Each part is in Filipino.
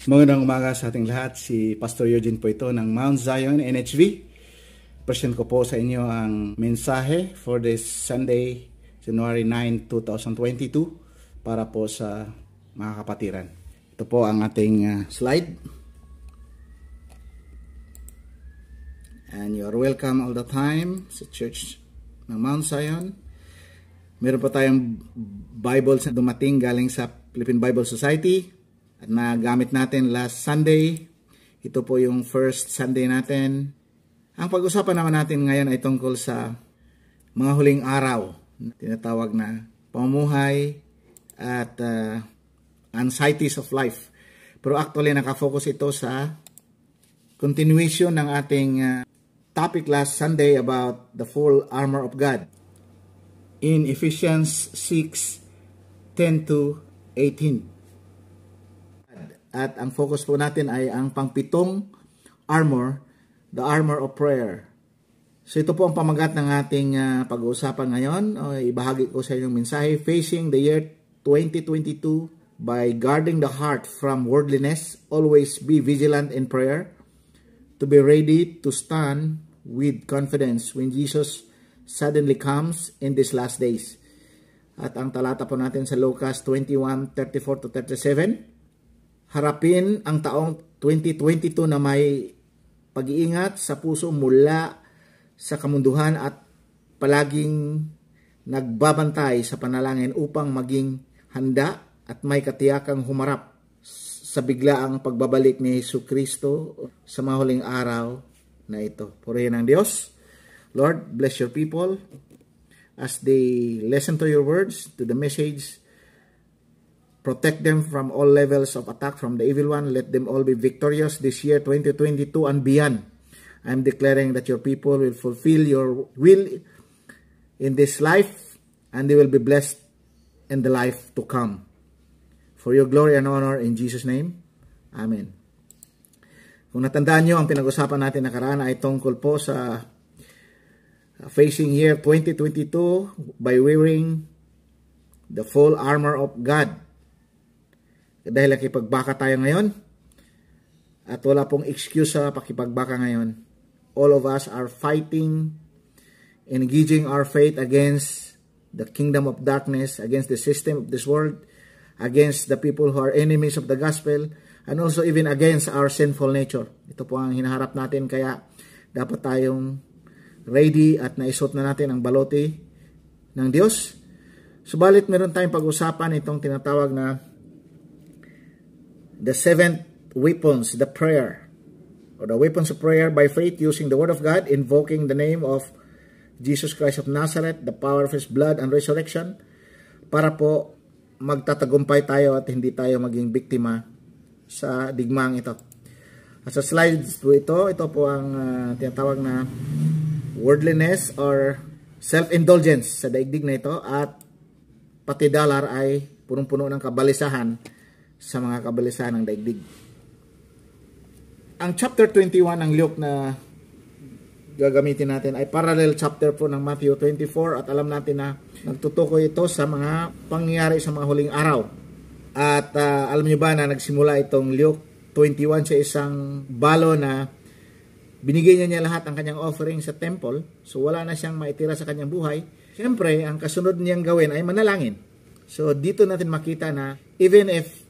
Magandang umaga sa ating lahat. Si Pastor Eugene po ito ng Mount Zion NHV. Present ko po sa inyo ang mensahe for this Sunday, January 9, 2022 para po sa mga kapatiran. Ito po ang ating slide. And you are welcome all the time sa church ng Mount Zion. Meron po tayong Bibles na dumating galing sa Philippine Bible Society at nagamit natin last Sunday. Ito po yung first Sunday natin. Ang pag-usapan naman natin ngayon ay tungkol sa mga huling araw, tinatawag na pamumuhay at anxieties of life. Pero actually nakafocus ito sa continuation ng ating topic last Sunday about the full armor of God. In Ephesians 6:10 to 18. At ang focus po natin ay ang pangpitong armor, the armor of prayer. So ito po ang pamagat ng ating pag-uusapan ngayon. Ibahagi ko sa inyong mensahe, Facing the Year 2022 by Guarding the Heart from Worldliness. Always be vigilant in prayer, to be ready to stand with confidence when Jesus suddenly comes in these last days. At ang talata po natin sa Lucas 21:34 to 37. Harapin ang taong 2022 na may pag-iingat sa puso mula sa kamunduhan at palaging nagbabantay sa panalangin upang maging handa at may katiyakang humarap sa biglaang pagbabalik ni Jesucristo sa mga huling araw na ito. Purihin ang Diyos. Lord, bless your people as they listen to your words, to the message. Protect them from all levels of attack from the evil one. Let them all be victorious this year 2022 and beyond. I am declaring that your people will fulfill your will in this life and they will be blessed in the life to come. For your glory and honor in Jesus' name. Amen. Kung natandaan nyo, ang pinag-usapan natin nakaraan ay tungkol po sa facing year 2022 by wearing the full armor of God. Dahil nakipagbaka tayo ngayon at wala pong excuse sa pakipagbaka ngayon. All of us are fighting, engaging our faith against the kingdom of darkness, against the system of this world, against the people who are enemies of the gospel, and also even against our sinful nature. Ito po ang hinaharap natin, kaya dapat tayong ready at naisuot na natin ang baloti ng Diyos. Subalit meron tayong pag-usapan itong tinatawag na the seventh weapons, the prayer, or the weapons of prayer by faith, using the word of God, invoking the name of Jesus Christ of Nazareth, the power of His blood and resurrection, para po magtatagumpay tayo at hindi tayo maging biktima sa digmaang ito. At sa slides po ito po ang tinatawag na worldliness or self-indulgence sa daigdig na ito, at pati dollar ay punong-puno ng kabalisahan sa mga kabalisahan ng daigdig. Ang chapter 21 ng Luke na gagamitin natin ay parallel chapter po ng Matthew 24, at alam natin na nagtutukoy ito sa mga pangyayari sa mga huling araw. At alam niyo ba na nagsimula itong Luke 21 sa isang balo na binigay niya lahat ang kanyang offering sa temple, so wala na siyang maitira sa kanyang buhay. Siyempre, ang kasunod niyang gawin ay manalangin. So dito natin makita na even if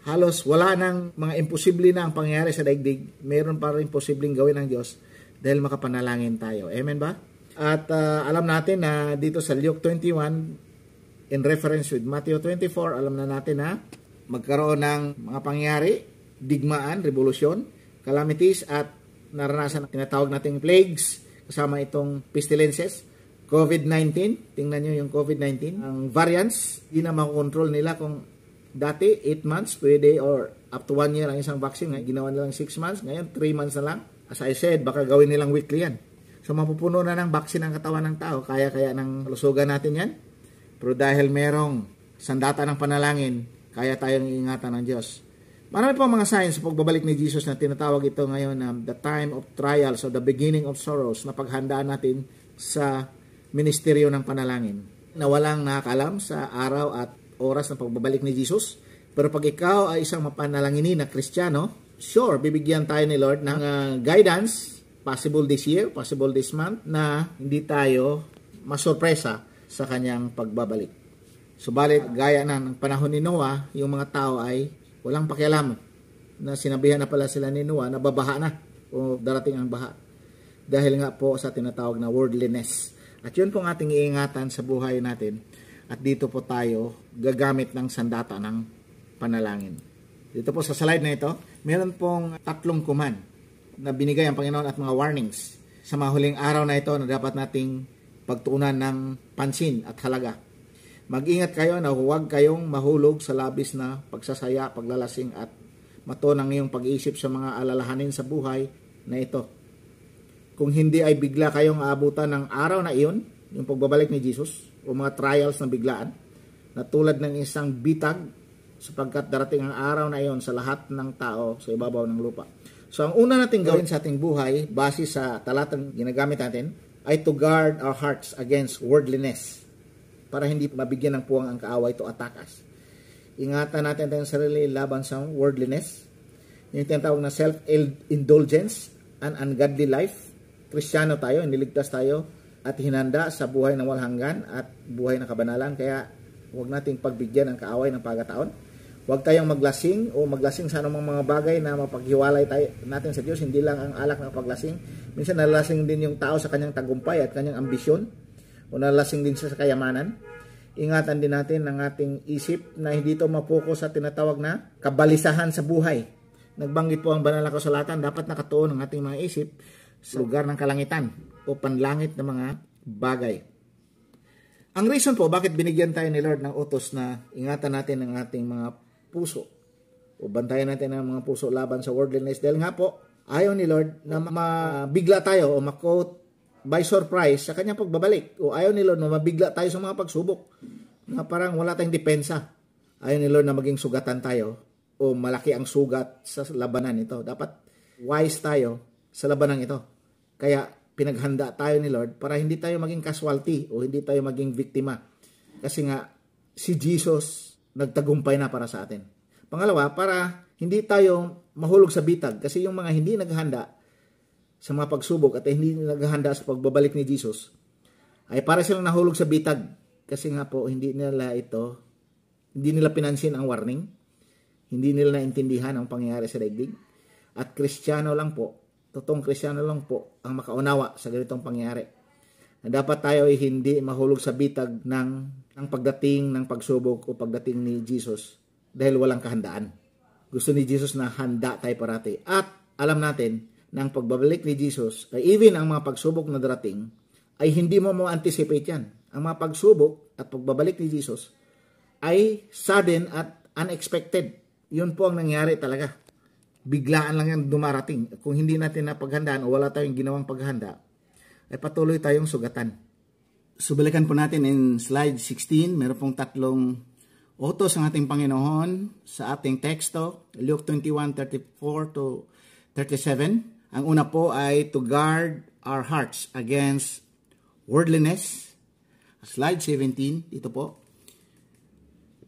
halos wala nang mga imposible na ang pangyayari sa daigdig, mayroon pa rin posibleng gawin ng Diyos dahil makapanalangin tayo. Amen ba? At alam natin na dito sa Luke 21, in reference with Matthew 24, alam na natin na magkaroon ng mga pangyayari, digmaan, revolusyon, calamities, at naranasan ang tinatawag nating plagues, kasama itong pestilences, COVID-19. Tingnan nyo yung COVID-19. Ang variants, hindi na makokontrol nila kung dati, 8 months pwede or up to 1 year ang isang vaccine. Ginawa nilang 6 months. Ngayon, 3 months na lang. As I said, baka gawin nilang weekly yan. So, mapupuno na ng vaccine ang katawan ng tao. Kaya ng lusugan natin yan. Pero dahil merong sandata ng panalangin, kaya tayong iingatan ng Diyos. Marami pang mga signs sa pagbabalik ni Jesus na tinatawag ito ngayon na the time of trials or the beginning of sorrows, na paghandaan natin sa ministeryo ng panalangin. Na walang nakakalam sa araw at oras ng pagbabalik ni Jesus. Pero pag ikaw ay isang mapanalangin na Kristiyano, sure, bibigyan tayo ni Lord ng guidance, possible this year, possible this month, na hindi tayo masurpresa sa kanyang pagbabalik. Subalit, gaya na ng panahon ni Noah, yung mga tao ay walang pakialam na sinabihan na pala sila ni Noah na babaha na o darating ang baha. Dahil nga po sa tinatawag na worldliness. At yun pong ating iingatan sa buhay natin. At dito po tayo gagamit ng sandata ng panalangin. Dito po sa slide na ito, meron pong 3 command na binigay ang Panginoon at mga warnings sa mga huling araw na ito na dapat nating pagtuunan ng pansin at halaga. Mag-ingat kayo na huwag kayong mahulog sa labis na pagsasaya, paglalasing at mato ng iyong pag-iisip sa mga alalahanin sa buhay na ito. Kung hindi ay bigla kayong aabutan ng araw na iyon, yung pagbabalik ni Jesus, o mga trials na biglaan, na tulad ng isang bitag, sapagkat darating ang araw na iyon sa lahat ng tao sa ibabaw ng lupa. So ang una natin gawin sa ating buhay, base sa talatang ginagamit natin, ay to guard our hearts against worldliness, para hindi mabigyan ng puwang ang kaaway to attack us. Ingatan natin tayong sarili laban sa worldliness, yung tinatawag na self-indulgence and ungodly life. Kristiyano tayo, niligtas tayo at hinanda sa buhay ng walang hanggan at buhay ng kabanalan, kaya huwag nating pagbigyan ng kaaway ng pagkataon. Huwag tayong maglasing o maglasing sa anumang mga bagay na mapaghiwalay tayo natin sa Diyos. Hindi lang ang alak ng paglasing. Minsan nalasing din yung tao sa kanyang tagumpay at kanyang ambisyon, o nalasing din siya sa kayamanan. Ingatan din natin ang ating isip na hindi ito mapokus sa tinatawag na kabalisahan sa buhay. Nagbanggit po ang banal na kasulatan, dapat nakatuon ang ating mga isip sa lugar ng kalangitan o panlangit na mga bagay. Ang reason po bakit binigyan tayo ni Lord ng utos na ingatan natin ang ating mga puso o bantayan natin ang mga puso laban sa worldliness, dahil nga po ayaw ni Lord na mabigla tayo o makot by surprise sa kanyang pagbabalik, o ayaw ni Lord na mabigla tayo sa mga pagsubok na parang wala tayong depensa. Ayaw ni Lord na maging sugatan tayo o malaki ang sugat sa labanan ito. Dapat wise tayo sa labanan ito. Kaya pinaghanda tayo ni Lord para hindi tayo maging casualty o hindi tayo maging biktima. Kasi nga si Jesus nagtagumpay na para sa atin. Pangalawa, para hindi tayo mahulog sa bitag, kasi yung mga hindi naghanda sa mga pagsubok at hindi naghahanda sa pagbabalik ni Jesus, ay para silang nahulog sa bitag. Kasi nga po, hindi nila pinansin ang warning, hindi nila naintindihan ang pangyayari sa daigdig. At Kristiyano lang po, totoong Kristiyano lang po ang makaunawa sa ganitong pangyayari. Na dapat tayo ay hindi mahulog sa bitag ng pagdating ng pagsubok o pagdating ni Jesus dahil walang kahandaan. Gusto ni Jesus na handa tayo parati. At alam natin ng pagbabalik ni Jesus, ay even ang mga pagsubok na darating, ay hindi mo anticipate yan. Ang mga pagsubok at pagbabalik ni Jesus ay sudden at unexpected. Yun po ang nangyari talaga. Biglaan lang yan dumarating. Kung hindi natin napaghandaan o wala tayong ginawang paghanda, ay patuloy tayong sugatan. So balikan po natin in slide 16, meron pong 3 utos ang ating Panginoon sa ating teksto, Luke 21:34 to 37. Ang una po ay to guard our hearts against worldliness. Slide 17, dito po.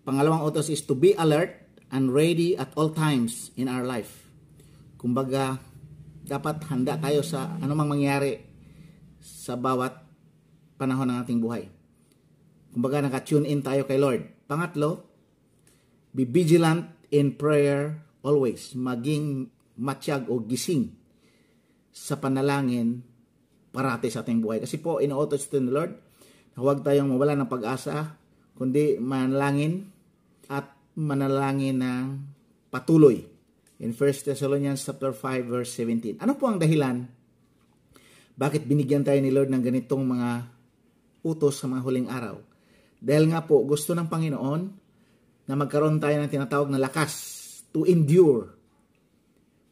Pangalawang utos is to be alert and ready at all times in our life. Kumbaga, dapat handa tayo sa anumang mangyari sa bawat panahon ng ating buhay. Kumbaga, naka-tune in tayo kay Lord. Pangatlo, be vigilant in prayer always. Maging matiyag o gising sa panalangin parati sa ating buhay. Kasi po, inuutos ito ni Lord na huwag tayong mawala ng pag-asa, kundi manalangin at manalangin ng patuloy. In 1 Thessalonians chapter 5 verse 17. Ano po ang dahilan bakit binigyan tayo ni Lord ng ganitong mga utos sa mga huling araw? Dahil nga po, gusto ng Panginoon na magkaroon tayo ng tinatawag na lakas to endure.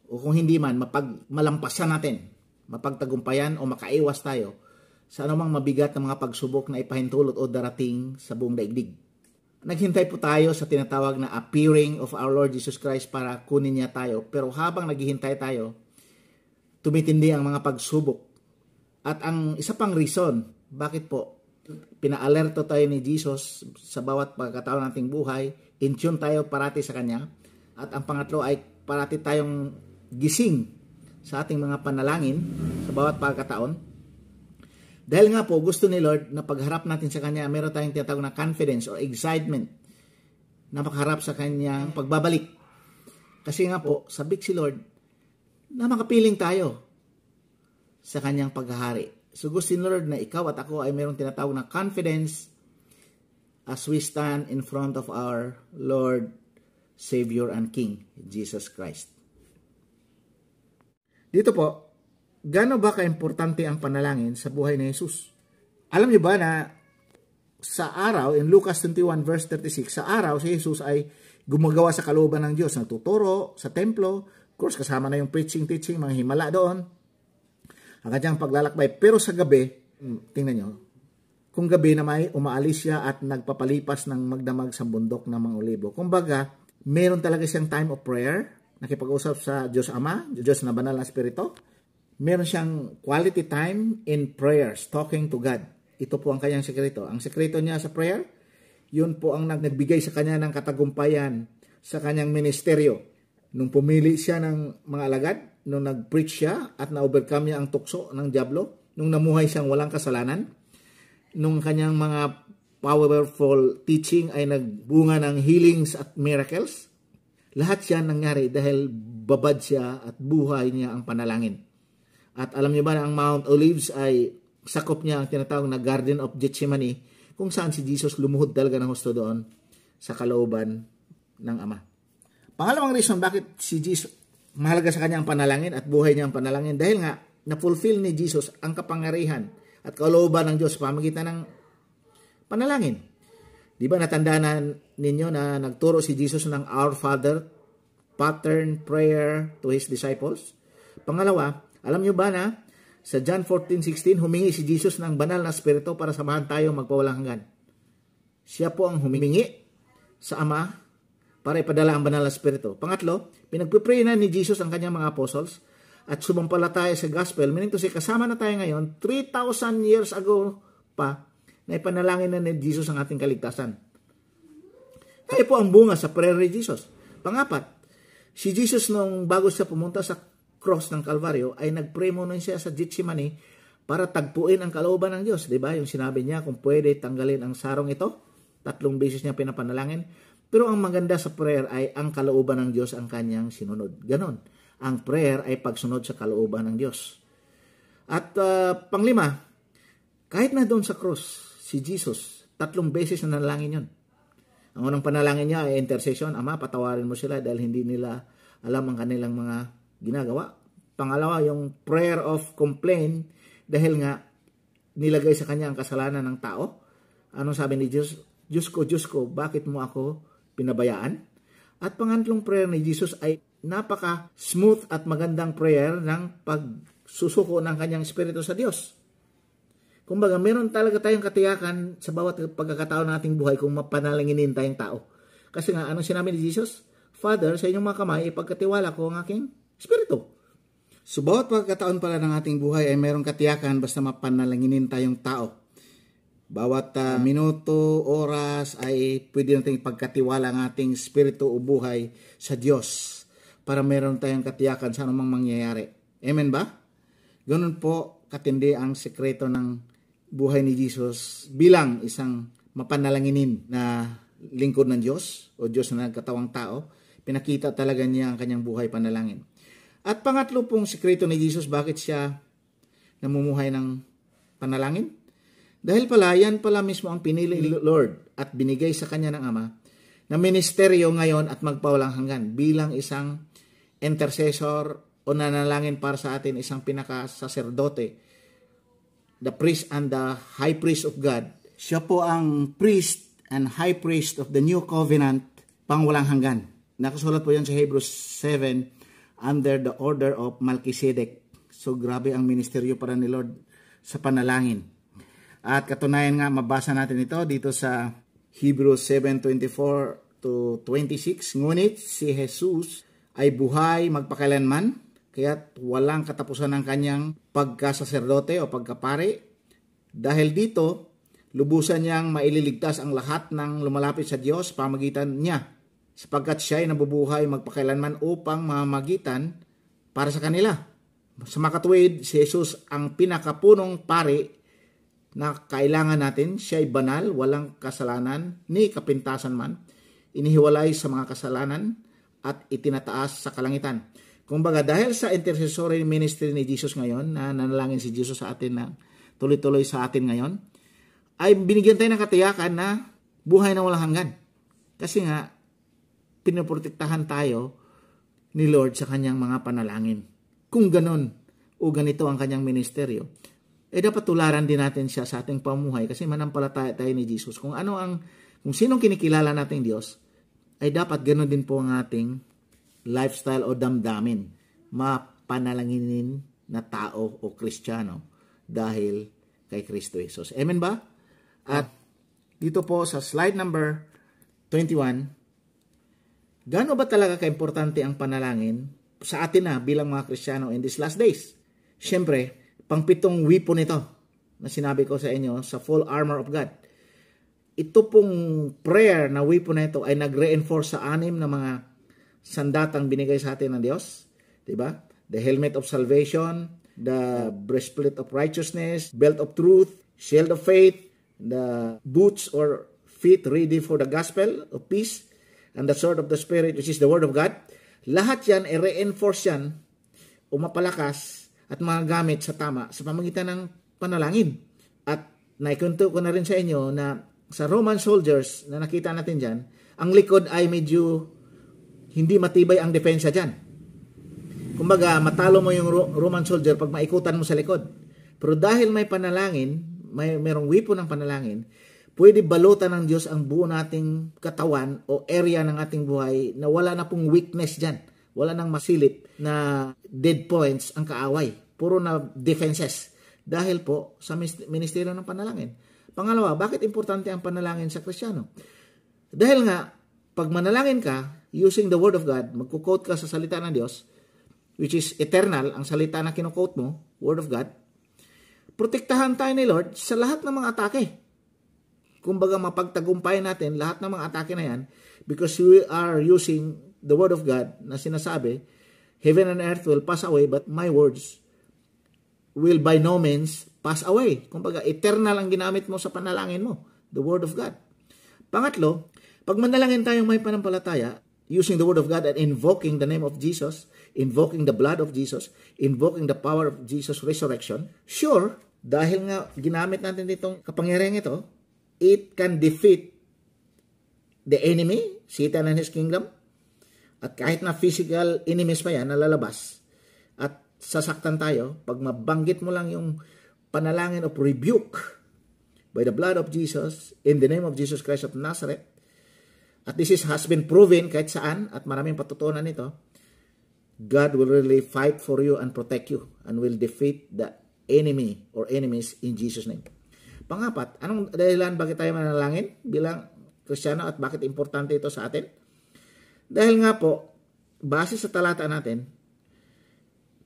O kung hindi man, malampasan natin, mapagtagumpayan o makaiwas tayo sa anumang mabigat na mga pagsubok na ipahintulot o darating sa buong daigdig. Naghintay po tayo sa tinatawag na appearing of our Lord Jesus Christ para kunin niya tayo. Pero habang naghihintay tayo, tumitindi ang mga pagsubok. At ang isa pang reason, bakit po pinaalerto tayo ni Jesus sa bawat pagkataon nating buhay, in tune tayo parati sa Kanya. At ang pangatlo ay parati tayong gising sa ating mga panalangin sa bawat pagkataon. Dahil nga po, gusto ni Lord na pagharap natin sa Kanya, meron tayong tinatawag na confidence or excitement na makaharap sa Kanyang pagbabalik. Kasi nga po, sabik si Lord na makapiling tayo sa Kanyang paghahari. So gusto ni Lord na ikaw at ako ay meron tinatawag na confidence as we stand in front of our Lord, Savior, and King, Jesus Christ. Dito po, gaano ba kaimportante ang panalangin sa buhay ni Jesus? Alam niyo ba na sa araw, in Lucas 21 verse 36, sa araw si Jesus ay gumagawa sa kalooban ng Diyos, nagtuturo sa templo, of course kasama na yung preaching, teaching, mga himala doon, ang kanyang paglalakbay. Pero sa gabi, tingnan nyo, kung gabi na may umaalis siya at nagpapalipas ng magdamag sa bundok ng mga olibo. Kumbaga, meron talaga siyang time of prayer, nakipag-usap sa Diyos Ama, Diyos na banal na Espiritu. Meron siyang quality time in prayers, talking to God. Ito po ang kanyang sekreto. Ang sekreto niya sa prayer, yun po ang nagbigay sa kanya ng katagumpayan sa kanyang ministeryo. Nung pumili siya ng mga alagad, nung nag-preach siya at na-overcome niya ang tukso ng dyablo, nung namuhay siyang walang kasalanan, nung kanyang mga powerful teaching ay nagbunga ng healings at miracles, lahat yan nangyari dahil babad siya at buhay niya ang panalangin. At alam niyo ba na ang Mount Olives ay sakop niya ang tinatawag na Garden of Gethsemane, kung saan si Jesus lumuhod talaga ng husto doon sa kalooban ng Ama. Pangalawang reason bakit si Jesus mahalaga sa kanya ang panalangin at buhay niya ang panalangin, dahil nga na-fulfill ni Jesus ang kapangyarihan at kalooban ng Diyos pamagitan ng panalangin. Di ba natandaan ninyo na nagturo si Jesus ng Our Father pattern prayer to His disciples? Pangalawa, alam nyo ba na sa John 14:16, humingi si Jesus ng banal na Espiritu para samahan tayo magpawalang hanggan. Siya po ang humingi sa Ama para ipadala ang banal na Espiritu. Pangatlo, pinagpipray na ni Jesus ang kanyang mga apostles at sumampalataya sa gospel, meaning to say, kasama na tayo ngayon, 3,000 years ago pa, na ipanalangin na ni Jesus ang ating kaligtasan. Kaya po ang bunga sa prayer ni Jesus. Pangapat, si Jesus nung bago siya pumunta sa cross ng Kalbaryo, ay nag-pray muna siya sa Gethsemane para tagpuin ang kalooban ng Diyos. Diba? Yung sinabi niya, kung pwede tanggalin ang sarong ito, 3 beses niya pinapanalangin. Pero ang maganda sa prayer ay ang kalooban ng Diyos ang kanyang sinunod. Ganon. Ang prayer ay pagsunod sa kalooban ng Diyos. At panglima, kahit na doon sa cross, si Jesus, 3 beses na nanalangin yun. Ang unang panalangin niya ay intercession, Ama, patawarin mo sila dahil hindi nila alam ang kanilang mga ginagawa. Pangalawa, yung prayer of complaint dahil nga nilagay sa kanya ang kasalanan ng tao. Anong sabi ni Jesus? Diyos ko, bakit mo ako pinabayaan? At pangatlong prayer ni Jesus ay napaka-smooth at magandang prayer ng pagsusuko ng kanyang espiritu sa Diyos. Kumbaga, meron talaga tayong katiyakan sa bawat pagkakataon ng ating buhay kung mapanalanginin tayong tao. Kasi nga, anong sinabi ni Jesus? Father, sa inyong mga kamay, ipagkatiwala ko ang aking espiritu. So, bawat pagkakataon pala ng ating buhay ay merong katiyakan basta mapanalanginin tayong tao. Bawat minuto, oras ay pwede natin ipagkatiwala ang ating espiritu o buhay sa Diyos para meron tayong katiyakan sa anumang mangyayari. Amen ba? Ganun po katindi ang sekreto ng buhay ni Jesus bilang isang mapanalanginin na lingkod ng Diyos o Diyos na nagkatawang tao. Pinakita talaga niya ang kanyang buhay panalangin. At pangatlo pong sekreto ni Jesus, bakit siya namumuhay ng panalangin? Dahil pala, yan pala mismo ang pinili ni Lord at binigay sa kanya ng Ama na ministeryo ngayon at magpawalang hanggan bilang isang intercessor o nanalangin para sa atin, isang pinaka-saserdote, the priest and the high priest of God. Siya po ang priest and high priest of the new covenant pangwalang hanggan. Nakasulat po yan sa Hebrews 7 under the order of Melchizedek. So grabe ang ministeryo para ni Lord sa panalangin. At katunayan nga, mabasa natin ito dito sa Hebrews 7:24 to 26. Ngunit si Jesus ay buhay magpakailanman, kaya't walang katapusan ng kanyang pagkasaserdote o pagkapari. Dahil dito, Lubusan niyang maililigtas ang lahat ng lumalapit sa Diyos pamagitan niya, sapagkat siya ay nabubuhay magpakailanman upang mamagitan para sa kanila. Sa makatuwid, si Jesus ang pinakapunong pari na kailangan natin. Siya ay banal, walang kasalanan, ni kapintasan man, inihiwalay sa mga kasalanan at itinataas sa kalangitan. Kumbaga, dahil sa intercessory ministry ni Jesus ngayon, na nanalangin si Jesus sa atin na tuloy-tuloy sa atin ngayon, ay binigyan tayo ng katiyakan na buhay na walang hanggan. Kasi nga, pinoprotektahan tayo ni Lord sa kanyang mga panalangin. Kung ganon o ganito ang kanyang ministeryo, dapat tularan din natin siya sa ating pamuhay kasi manampalataya tayo ni Jesus. Kung sinong kinikilala nating Diyos, ay dapat ganon din po ang ating lifestyle o damdamin. Mapanalanginin na tao o Kristiyano dahil kay Kristo Jesus. Amen ba? At dito po sa slide number 21, gaano ba talaga kaimportante ang panalangin sa atin na bilang mga Kristiyano in these last days? Siyempre, pangpitong weapon ito na sinabi ko sa inyo sa full armor of God. Ito pong prayer na weapon na ito ay nag-reinforce sa 6 na mga sandatang binigay sa atin ng Diyos. Diba? The helmet of salvation, the breastplate of righteousness, belt of truth, shield of faith, the boots or feet ready for the gospel of peace, and the sword of the Spirit, which is the word of God. Lahat yan, i-reinforce yan o mapalakas at magagamit sa tama sa pamagitan ng panalangin. At naikunto ko na rin sa inyo na sa Roman soldiers na nakita natin dyan, ang likod ay medyo hindi matibay ang depensa dyan. Kumbaga, matalo mo yung Roman soldier pag maikutan mo sa likod. Pero dahil may panalangin, merong weapon ng panalangin, pwede balutan ng Diyos ang buo nating katawan o area ng ating buhay na wala na pong weakness dyan. Wala nang masilip na dead points ang kaaway. Puro na defenses. Dahil po sa ministeryo ng panalangin. Pangalawa, bakit importante ang panalangin sa Kristiyano? Dahil nga, pag manalangin ka, using the Word of God, magkukote ka sa salita ng Diyos, which is eternal, ang salita na kinukote mo, Word of God, protektahan tayo ni Lord sa lahat ng mga atake. Kumbaga, mapagtagumpay natin lahat ng mga atake na yan because we are using the Word of God na sinasabi, heaven and earth will pass away, but my words will by no means pass away. Kumbaga, eternal ang ginamit mo sa panalangin mo, the Word of God. Pangatlo, pag manalangin tayong may panampalataya, using the Word of God and invoking the name of Jesus, invoking the blood of Jesus, invoking the power of Jesus' resurrection, sure, dahil nga ginamit natin itong kapangyarihan ito, it can defeat the enemy, Satan and his kingdom, at kahit na physical enemies pa yan, nalalabas, at sasaktan tayo, pag mabanggit mo lang yung panalangin of rebuke by the blood of Jesus, in the name of Jesus Christ of Nazareth, at this has been proven kahit saan, at maraming patutunan nito, God will really fight for you and protect you, and will defeat the enemy or enemies in Jesus' name. Pangapat, anong dahilan bakit tayo manalangin bilang Kristiyano at bakit importante ito sa atin? Dahil nga po, base sa talata natin,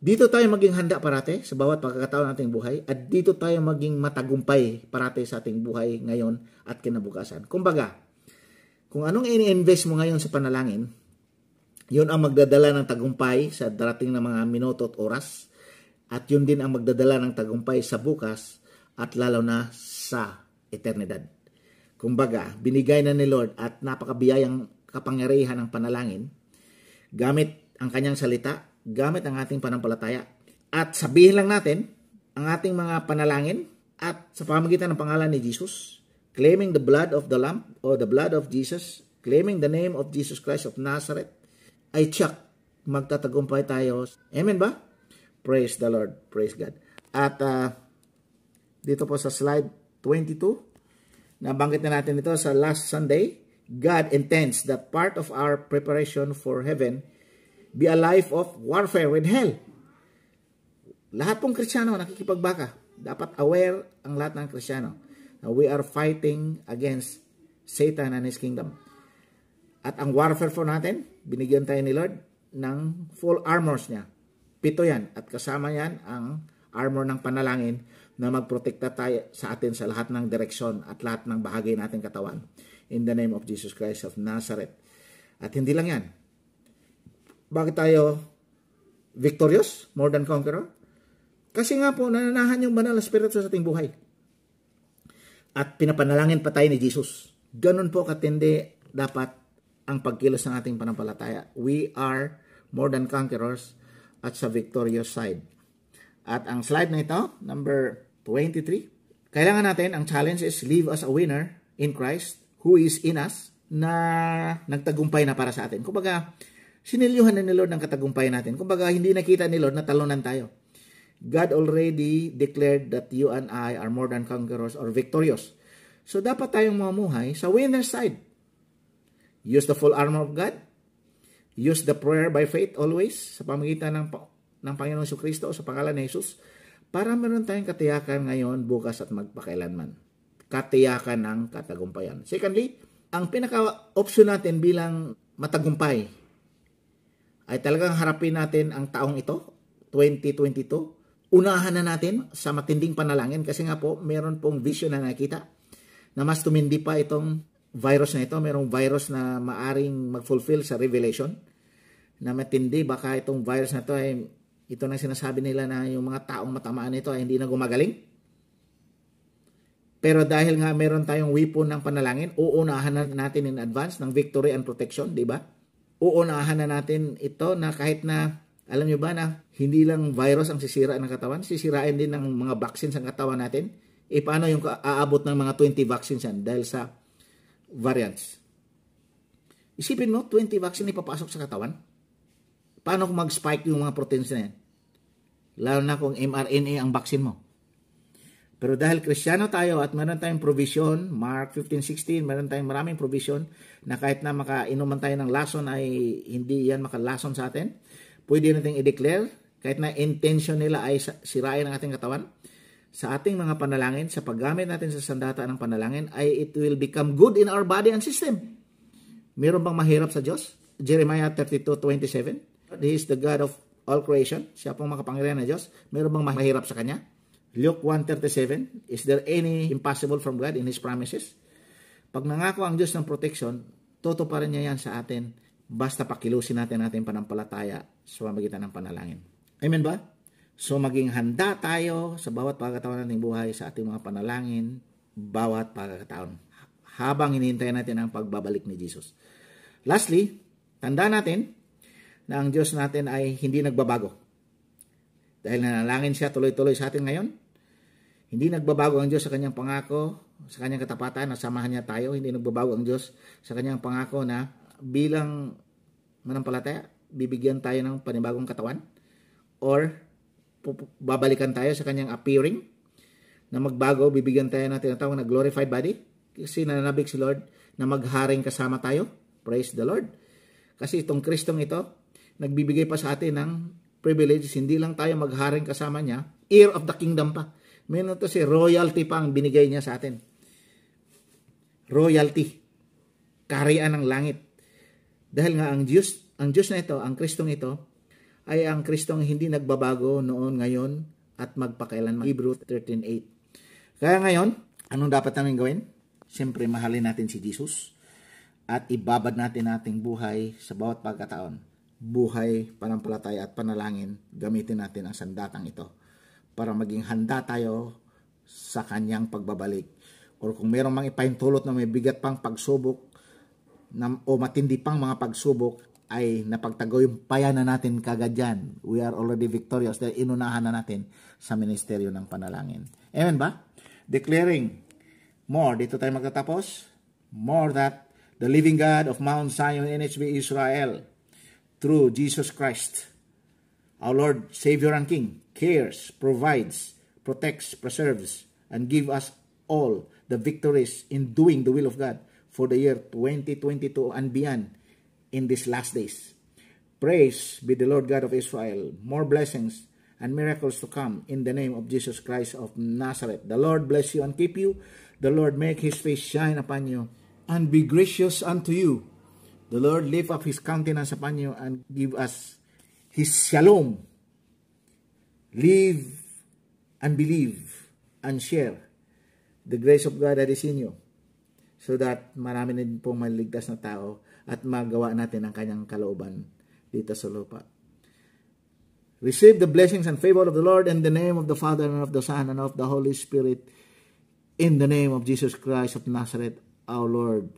dito tayo maging handa parate sa bawat pagkakataon ng ating buhay at dito tayo maging matagumpay parate sa ating buhay ngayon at kinabukasan. Kumbaga, kung anong ini-invest mo ngayon sa panalangin, yun ang magdadala ng tagumpay sa darating na mga minuto at oras at yun din ang magdadala ng tagumpay sa bukas at lalo na sa eternidad. Kumbaga, binigay na ni Lord at napakabiyayang kapangyarihan ng panalangin gamit ang kanyang salita, gamit ang ating panampalataya. At sabihin lang natin ang ating mga panalangin at sa pamamagitan ng pangalan ni Jesus, claiming the blood of the Lamb or the blood of Jesus, claiming the name of Jesus Christ of Nazareth, ay tsak, magtatagumpay tayo. Amen ba? Praise the Lord. Praise God. At dito po sa slide 22, nabanggit na natin ito sa last Sunday, God intends that part of our preparation for heaven be a life of warfare with hell. Lahat pong Kristiyano nakikipagbaka. Dapat aware ang lahat ng Kristiyano na we are fighting against Satan and his kingdom. At ang warfare for natin, binigyan tayo ni Lord ng full armors niya. 7 yan. At kasama yan ang armor ng panalangin na magprotekta tayo sa atin sa lahat ng direksyon at lahat ng bahagi nating katawan. In the name of Jesus Christ of Nazareth. At hindi lang yan. Bakit tayo victorious? More than conqueror? Kasi nga po, nananahan yung banal na spirito sa ating buhay. At pinapanalangin pa tayo ni Jesus. Ganun po katindi dapat ang pagkilos ng ating panampalataya. We are more than conquerors at sa victorious side. At ang slide na ito, number 23, kailangan natin, ang challenge is live as a winner in Christ who is in us, na nagtagumpay na para sa atin. Kumbaga, sinilyuhan na ni Lord ng katagumpay natin. Kumbaga, hindi nakita ni Lord na talunan tayo. God already declared that you and I are more than conquerors or victorious. So, dapat tayong mamuhay sa winner's side. Use the full armor of God. Use the prayer by faith always sa pamagitan ng Panginoon Jesucristo o sa pangalan ni Jesus para meron tayong katiyakan ngayon, bukas at magpakailanman. Katiyakan ng katagumpayan. Secondly, ang pinaka-option natin bilang matagumpay ay talagang harapin natin ang taong ito, 2022. Unahan na natin sa matinding panalangin kasi nga po, meron pong vision na nakita na mas tumindi pa itong virus na ito. Merong virus na maaring mag-fulfill sa Revelation na matindi. Baka itong virus na ito ay ito na sinasabi nila na yung mga taong matamaan nito ay hindi na gumagaling. Pero dahil nga meron tayong weapon ng panalangin, uunahan na natin in advance ng victory and protection, di ba? Uunahan na natin ito na kahit na, alam nyo ba na hindi lang virus ang sisira ng katawan, sisirain din ng mga vaccines ang katawan natin. E paano yung aabot ng mga 20 vaccines yan dahil sa variants? Isipin mo, 20 vaccine ipapasok sa katawan. Paano kung mag-spike yung mga proteins na yan? Lalo na kung mRNA ang vaccine mo. Pero dahil Kristiyano tayo at meron tayong provision, Mark 15:16, meron tayong maraming provision na kahit na makainuman tayo ng lason ay hindi yan makalason sa atin. Pwede natin i-declare, kahit na intention nila ay sirain ang ating katawan, sa ating mga panalangin, sa paggamit natin sa sandata ng panalangin, ay it will become good in our body and system. Meron bang mahirap sa Diyos? Jeremiah 32:27, He is the God of all creation. Siya pong makapangyarihan na Diyos. Meron bang mahirap sa Kanya? Luke 1:37, is there any impossible from God in His promises? Pag nangako ang Diyos ng protection, tutuparin niya yan sa atin, basta pakilusin natin ating panampalataya sa pamamagitan ng panalangin. Amen ba? So maging handa tayo sa bawat pagkataon nating buhay sa ating mga panalangin, bawat pagkataon, habang hinihintay natin ang pagbabalik ni Jesus. Lastly, tandaan natin na ang Diyos natin ay hindi nagbabago. Dahil nanalangin siya tuloy-tuloy sa atin ngayon, hindi nagbabago ang Diyos sa kanyang pangako, sa kanyang katapatan na samahan niya tayo. Hindi nagbabago ang Diyos sa kanyang pangako na bilang manampalataya, bibigyan tayo ng panibagong katawan or babalikan tayo sa kanyang appearing na magbago, bibigyan tayo ng tinatawag na glorified body kasi nananabik si Lord na magharing kasama tayo. Praise the Lord. Kasi itong Kristong ito, nagbibigay pa sa atin ng privileges, hindi lang tayo magharing kasama niya, heir of the kingdom pa. Meron to si royalty pa ang binigay niya sa atin. Royalty. Kaharian ng langit. Dahil nga ang Diyos na ito, ang Kristong ito, ay ang Kristong hindi nagbabago noon, ngayon, at magpakailanman. Hebrews 13:8. Kaya ngayon, anong dapat namin gawin? Siyempre, mahalin natin si Jesus at ibabad natin ating buhay sa bawat pagkataon. Buhay, panampalataya at panalangin, gamitin natin ang sandatang ito para maging handa tayo sa kanyang pagbabalik. Or kung mayroong mga ipahintulot na may bigat pang pagsubok o matindi pang mga pagsubok, ay napagtagumpayan na natin kagad yan. We are already victorious dahil inunahan na natin sa ministeryo ng panalangin. Amen ba? Declaring more. Dito tayo magtatapos. More that the living God of Mount Zion, NHB Israel, through Jesus Christ, our Lord, Savior and King, cares, provides, protects, preserves, and give us all the victories in doing the will of God for the year 2022 and beyond in these last days. Praise be the Lord God of Israel. More blessings and miracles to come in the name of Jesus Christ of Nazareth. The Lord bless you and keep you. The Lord make His face shine upon you and be gracious unto you. The Lord lift up His countenance upon you and give us His shalom. Live and believe and share the grace of God that is in you, so that marami din pong maligtas na tao at magawa natin ang kanyang kalooban dito sa lupa. Receive the blessings and favor of the Lord in the name of the Father and of the Son and of the Holy Spirit, in the name of Jesus Christ of Nazareth, our Lord,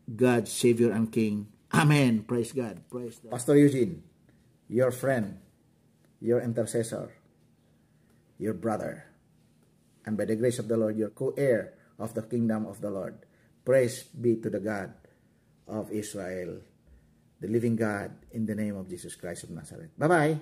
God, Savior and King. Amen. Praise God. Praise God. Pastor Eugene, your friend, your intercessor, your brother, and by the grace of the Lord, your co-heir of the kingdom of the Lord. Praise be to the God of Israel, the living God, in the name of Jesus Christ of Nazareth. Bye-bye.